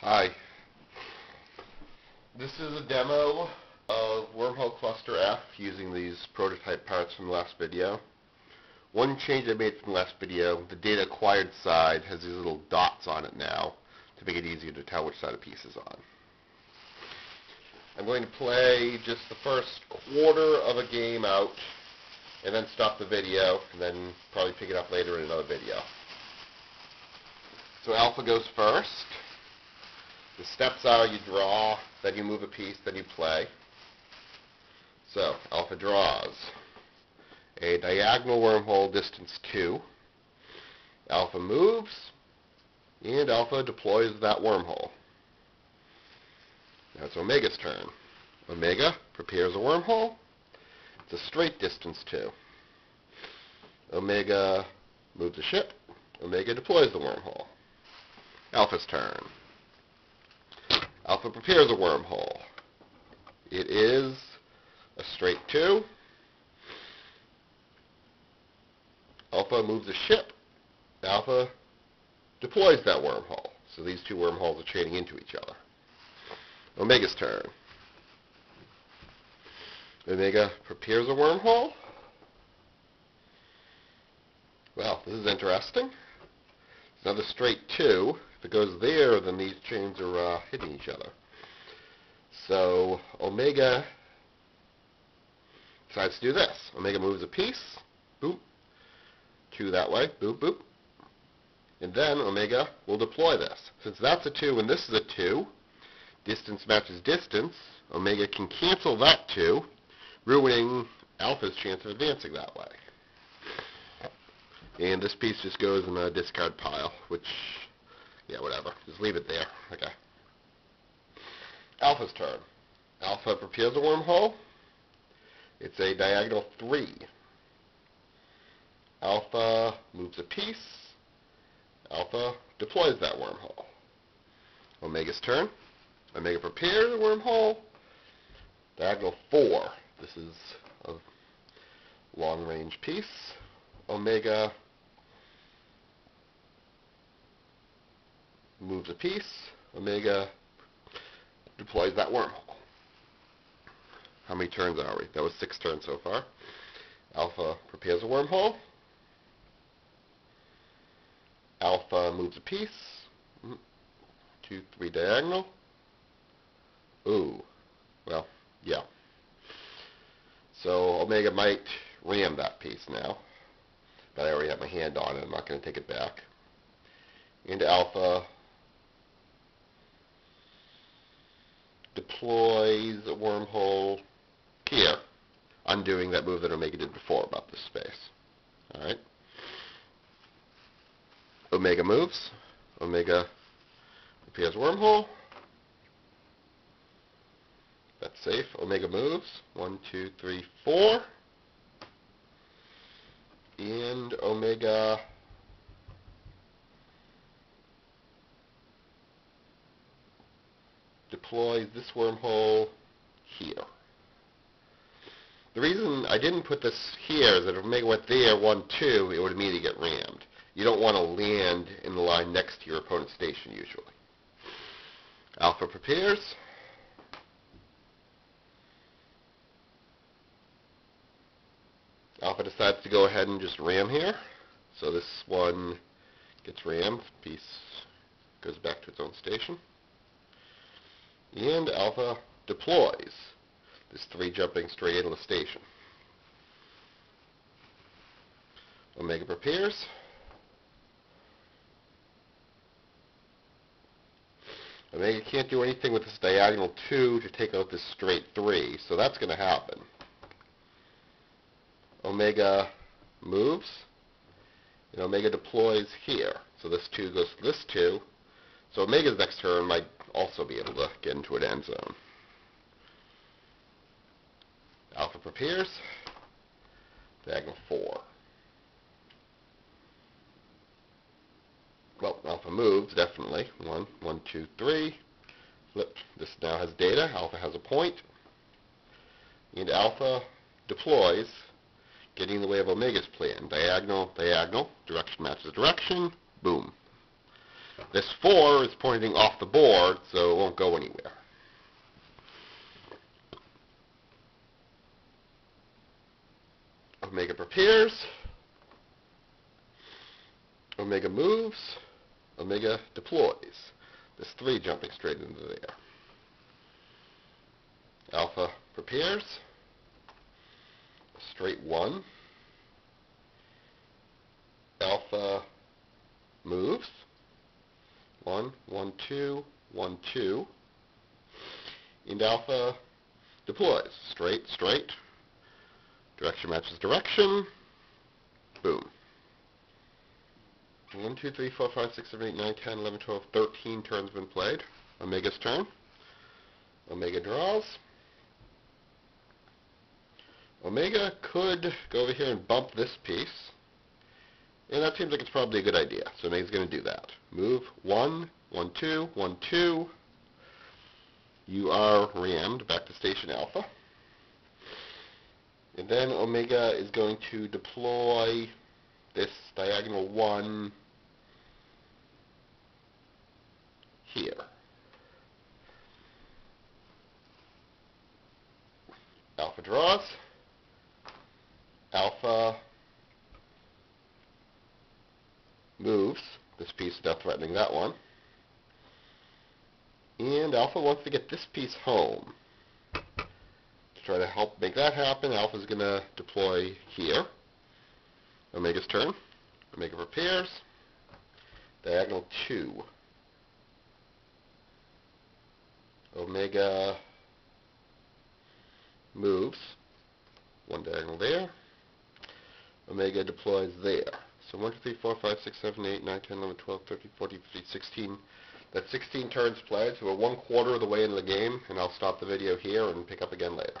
Hi. This is a demo of Wormhole Cluster F using these prototype parts from the last video. One change I made from the last video, the data acquired side has these little dots on it now to make it easier to tell which side a piece is on. I'm going to play just the first quarter of a game out and then stop the video and then probably pick it up later in another video. So alpha goes first. The steps are you draw, then you move a piece, then you play. So, alpha draws a diagonal wormhole distance 2. Alpha moves, and alpha deploys that wormhole. Now it's Omega's turn. Omega prepares a wormhole. It's a straight distance 2. Omega moves a ship. Omega deploys the wormhole. Alpha's turn. Alpha prepares a wormhole. It is a straight 2. Alpha moves a ship. Alpha deploys that wormhole. So these two wormholes are chaining into each other. Omega's turn. Omega prepares a wormhole. Well, this is interesting. It's another straight 2. If it goes there, then these chains are hitting each other. So Omega decides to do this. Omega moves a piece. Boop. 2 that way. Boop, boop. And then Omega will deploy this. Since that's a 2 and this is a 2, distance matches distance, Omega can cancel that 2, ruining Alpha's chance of advancing that way. And this piece just goes in the discard pile, which, yeah, whatever. Just leave it there. Okay. Alpha's turn. Alpha prepares a wormhole. It's a diagonal 3. Alpha moves a piece. Alpha deploys that wormhole. Omega's turn. Omega prepares a wormhole. Diagonal 4. This is a long-range piece. Omega moves a piece. Omega deploys that wormhole. How many turns are we? That was 6 turns so far. Alpha prepares a wormhole. Alpha moves a piece. 2, 3 diagonal. Ooh. Well, yeah. So Omega might ram that piece now. But I already have my hand on it. I'm not going to take it back. Into Alpha deploys a wormhole here, undoing that move that Omega did before about this space. Alright. Omega moves. Omega prepares a wormhole. That's safe. Omega moves. 1, 2, 3, 4. And Omega deploys this wormhole here. The reason I didn't put this here is that if Omega went there, 1, 2, it would immediately get rammed. You don't want to land in the line next to your opponent's station usually. Alpha prepares. Alpha decides to go ahead and just ram here. So this one gets rammed. Piece goes back to its own station. And Alpha deploys this 3 jumping straight into the station. Omega prepares. Omega can't do anything with this diagonal 2 to take out this straight 3, so that's going to happen. Omega moves, and Omega deploys here. So this 2 goes to this 2. So Omega's next turn might also be able to get into an end zone. Alpha prepares. Diagonal 4. Well, Alpha moves, definitely. 1, 1, 2, 3. Flip. This now has data. Alpha has a point. And Alpha deploys, getting in the way of Omega's plan. Diagonal, diagonal. Direction matches direction. Boom. This 4 is pointing off the board, so it won't go anywhere. Omega prepares. Omega moves. Omega deploys. There's 3 jumping straight into there. Alpha prepares. Straight 1. Alpha moves. 1, 1, 2, 1, 2. And alpha deploys. Straight, straight. Direction matches direction. Boom. 1, 2, 3, 4, 5, 6, 7, 8, 9, 10, 11, 12, 13 turns been played. Omega's turn. Omega draws. Omega could go over here and bump this piece. And that seems like it's probably a good idea. So Omega's going to do that. Move 1, 1, 2, 1, 2. You are rammed back to station alpha. And then Omega is going to deploy this diagonal 1 here. Alpha draws. Alpha moves this piece without threatening that one. And Alpha wants to get this piece home. To try to help make that happen, Alpha's going to deploy here. Omega's turn. Omega prepares. Diagonal 2. Omega moves. 1 diagonal there. Omega deploys there. So 1, 2, 3, 4, 5, 6, 7, 8, 9, 10, 11, 12, 13, 14, 15, 16. That's 16 turns played, so we're 1/4 of the way into the game, and I'll stop the video here and pick up again later.